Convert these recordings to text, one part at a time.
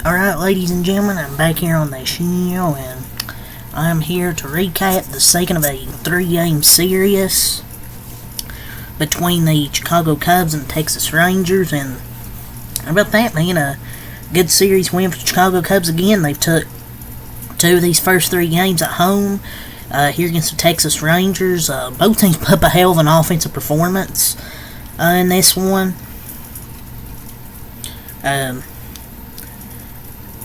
Alright, ladies and gentlemen, I'm back here on the show, and I'm here to recap the second of a 3-game series between the Chicago Cubs and Texas Rangers. And how about that, man? A good series win for the Chicago Cubs again. They've took 2 of these first 3 games at home here against the Texas Rangers. Both teams put up a hell of an offensive performance in this one.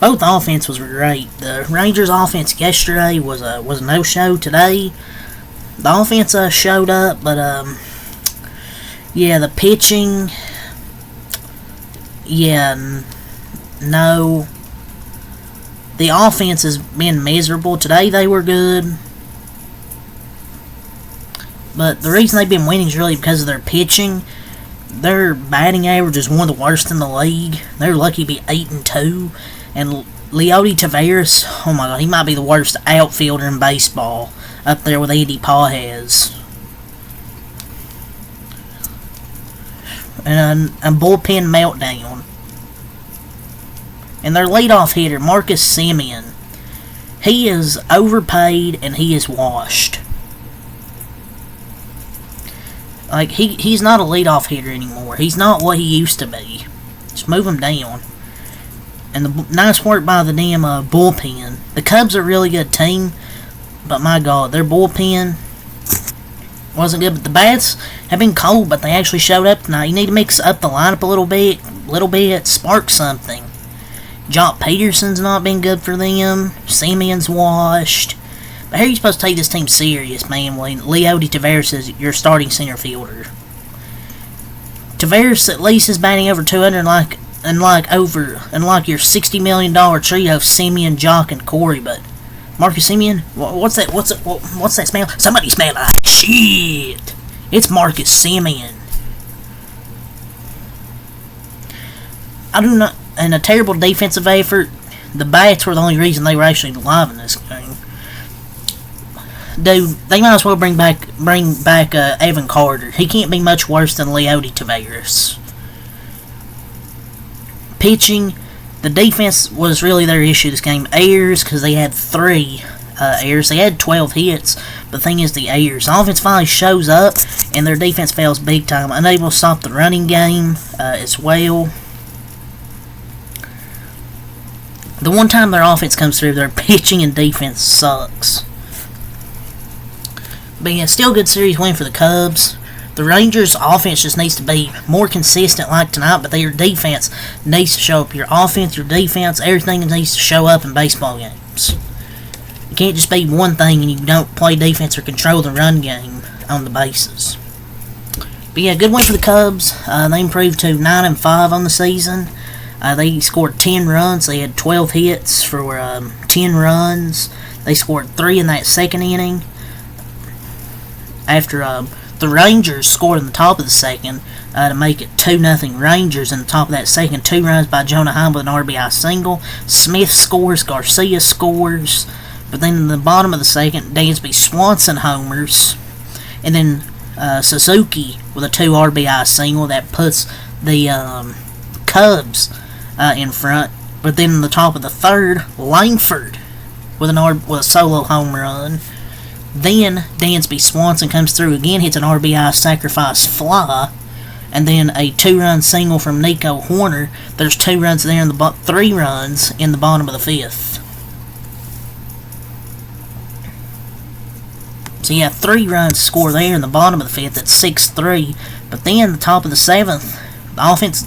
Both offenses were great. The Rangers' offense yesterday was a no-show. Today, the offense showed up, but the pitching, no. The offense has been miserable. Today they were good, but the reason they've been winning is really because of their pitching. Their batting average is one of the worst in the league. They're lucky to be 8-2. And Leody Taveras, oh my god, he might be the worst outfielder in baseball, up there with Andy Pages. And a bullpen meltdown. And their leadoff hitter, Marcus Semien, he is overpaid and he is washed. Like, he's not a leadoff hitter anymore. He's not what he used to be. Just move him down. And the nice work by the damn bullpen. The Cubs are a really good team, but my god, their bullpen wasn't good. But the bats have been cold, but they actually showed up tonight. You need to mix up the lineup a little bit, spark something. Jock Peterson's not been good for them. Simeon's washed. But how are you supposed to take this team serious, man, when Leody Taveras is your starting center fielder? Taveras at least is batting over 200 like your $60 million trio of Semien, Jock, and Corey. But Marcus Semien, what's that smell? Somebody smell like shit. It's Marcus Semien. I do not. And a terrible defensive effort. The bats were the only reason they were actually alive in this game. Dude, they might as well bring back Evan Carter. He can't be much worse than Leody Taveras. Pitching, the defense was really their issue this game. Errors, because they had 3 errors. They had 12 hits. But the thing is, the errors. The offense finally shows up, and their defense fails big time. Unable to stop the running game as well. The one time their offense comes through, their pitching and defense sucks. But yeah, still a good series win for the Cubs. The Rangers' offense just needs to be more consistent like tonight, but their defense needs to show up. Your offense, your defense, everything needs to show up in baseball games. It can't just be one thing and you don't play defense or control the run game on the bases. But yeah, good win for the Cubs. They improved to 9-5 on the season. They scored 10 runs. They had 12 hits for 10 runs. They scored 3 in that second inning. After the Rangers scored in the top of the second to make it 2-0 Rangers in the top of that second. 2 runs by Jonah Heim with an RBI single. Smith scores, Garcia scores. But then in the bottom of the second, Dansby Swanson homers. And then Suzuki with a 2 RBI single that puts the Cubs in front. But then in the top of the third, Langford with a solo home run. Then Dansby Swanson comes through again, hits an RBI sacrifice fly, and then a 2-run single from Nico Horner. There's 2 runs there in the 3 runs in the bottom of the 5th. So yeah, 3 runs score there in the bottom of the 5th at 6-3. But then the top of the 7th, the offense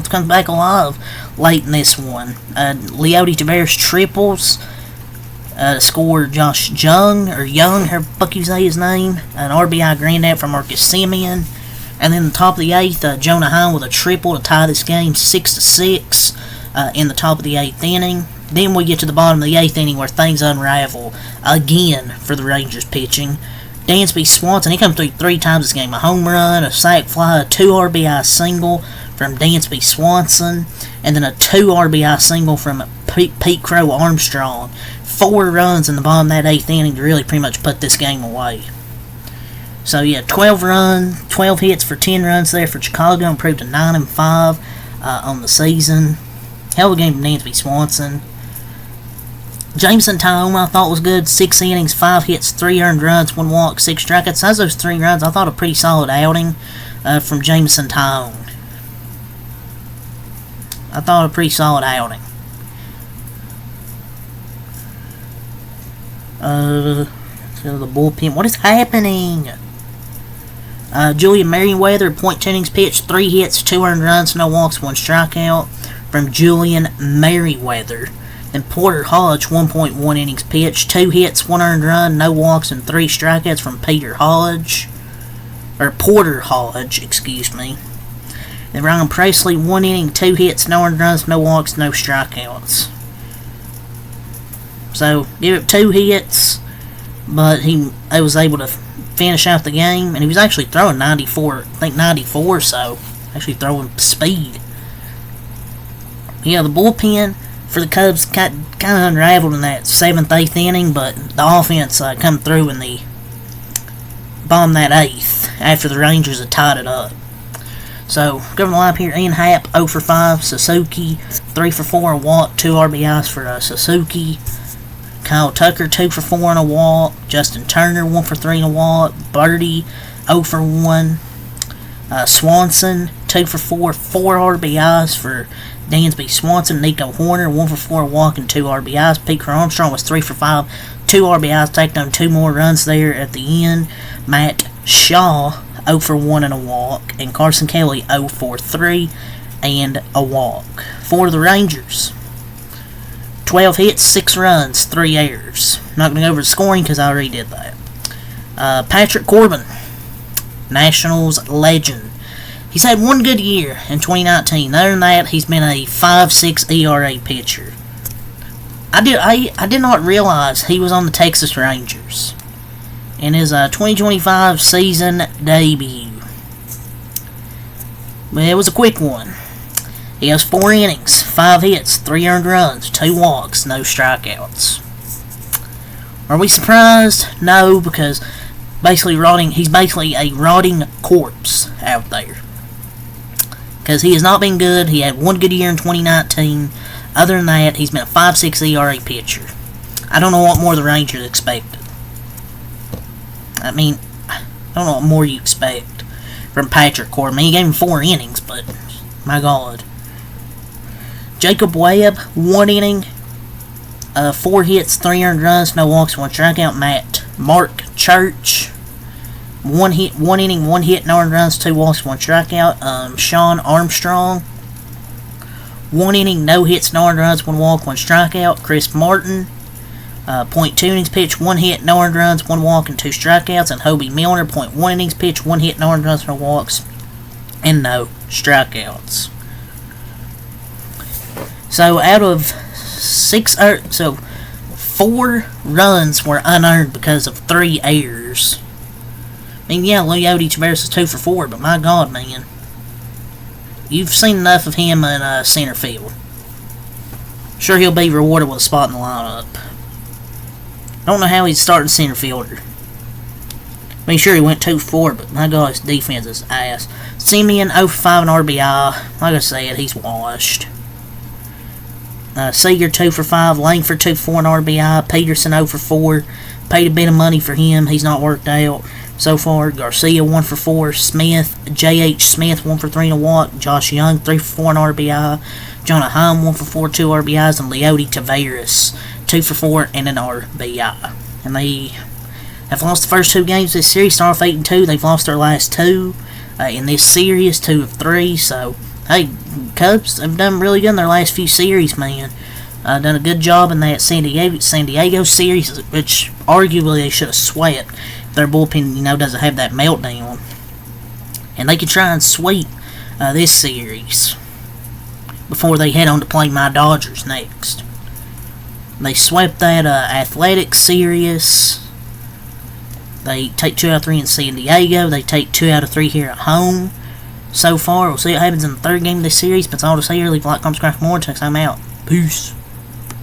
comes back alive late in this one. Leody Taveras triples. Score Josh Young, however the fuck you say his name. An RBI granddad from Marcus Semien. And then the top of the 8th, Jonah Heim with a triple to tie this game 6-6 in the top of the 8th inning. Then we get to the bottom of the 8th inning where things unravel again for the Rangers pitching. Dansby Swanson, he comes through 3 times this game. A home run, a sac fly, a 2 RBI single from Dansby Swanson, and then a 2 RBI single from Pete Crow Armstrong. 4 runs in the bottom of that 8th inning to really pretty much put this game away. So yeah, 12 hits for 10 runs there for Chicago, improved to 9-5. on the season. Hell of a game from Dansby Swanson. Jameson Taillon I thought was good. 6 innings, 5 hits, 3 earned runs, 1 walk, 6 strikeouts. Besides those 3 runs, I thought a pretty solid outing from Jameson Taillon. I thought a pretty solid outing. So the bullpen. What is happening? Julian Merriweather, .2 innings pitched, 3 hits, 2 earned runs, no walks, 1 strikeout from Julian Merriweather. Then Porter Hodge, 1.1 innings pitched, 2 hits, 1 earned run, no walks, and 3 strikeouts from Peter Hodge. Or Porter Hodge, excuse me. Then Ryan Presley, 1 inning, 2 hits, no earned runs, no walks, no strikeouts. So, give it 2 hits, but he was able to finish out the game, and he was actually throwing 94, I think 94, so actually throwing speed. Yeah, the bullpen for the Cubs kind of unraveled in that 7th, 8th inning, but the offense come through in the bottom that 8th after the Rangers had tied it up. So, go over the lineup here. Ian Happ, 0 for 5. Suzuki, 3 for 4. A walk, 2 RBIs for Suzuki. Kyle Tucker, 2 for 4 and a walk. Justin Turner, 1 for 3 and a walk. Birdie, 0 for 1. Swanson, 2 for 4. 4 RBIs for Dansby Swanson. Nico Horner, 1 for 4, a walk, and 2 RBIs. Pete Armstrong was 3 for 5. 2 RBIs, taking on 2 more runs there at the end. Matt Shaw, 0 for 1 and a walk. And Carson Kelly, 0 for 3 and a walk. For the Rangers, 12 hits, 6 runs, 3 errors. Not going to go over the scoring because I already did that. Patrick Corbin, Nationals legend. He's had one good year in 2019. Other than that, he's been a 5.6 ERA pitcher. I did not realize he was on the Texas Rangers in his 2025 season debut. But it was a quick one. He has 4 innings, 5 hits, 3 earned runs, 2 walks, no strikeouts. Are we surprised? No, because he's basically a rotting corpse out there. Because he has not been good. He had one good year in 2019. Other than that, he's been a 5.6 ERA pitcher. I don't know what more the Rangers expected. I mean, I don't know what more you expect from Patrick Corbin. He gave him 4 innings, but my God. Jacob Webb, 1 inning, 4 hits, 3 earned runs, no walks, 1 strikeout. Mark Church, 1 inning, 1 hit, no earned runs, 2 walks, 1 strikeout. Sean Armstrong, 1 inning, no hits, no earned runs, 1 walk, 1 strikeout. Chris Martin, .2 innings pitched, 1 hit, no earned runs, 1 walk, and 2 strikeouts. And Hobie Milner, .1 innings pitched, 1 hit, no earned runs, no walks, and no strikeouts. So out of 4 runs were unearned because of 3 errors. I mean, yeah, Leody Taveras is 2 for 4, but my God, man. You've seen enough of him in center field. Sure, he'll be rewarded with a spot in the lineup. I don't know how he's starting center fielder. I mean, sure, he went 2 for 4, but my God, his defense is ass. Simeon, 0 for 5 and RBI. Like I said, he's washed. Seager, 2 for 5. Langford, 2 for 4 and RBI. Peterson, 0 for 4. Paid a bit of money for him. He's not worked out so far. Garcia, 1 for 4. Smith, J.H. Smith, 1 for 3 and a walk. Josh Young, 3 for 4 and RBI. Jonah Heim, 1 for 4, 2 RBIs. And Leody Taveras, 2 for 4 and an RBI. And they have lost the first 2 games of this series. Start off 8-2. They've lost their last 2 in this series, 2 of 3. So, hey, Cubs have done really good in their last few series, man. Done a good job in that San Diego series, which arguably they should have swept if their bullpen, doesn't have that meltdown. And they could try and sweep this series before they head on to play my Dodgers next. They swept that Athletics series. They take 2 out of 3 in San Diego. They take 2 out of 3 here at home. So far, we'll see what happens in the 3rd game of this series. But it's all to say here. Leave a like, comment, subscribe for more. Next time out. Peace.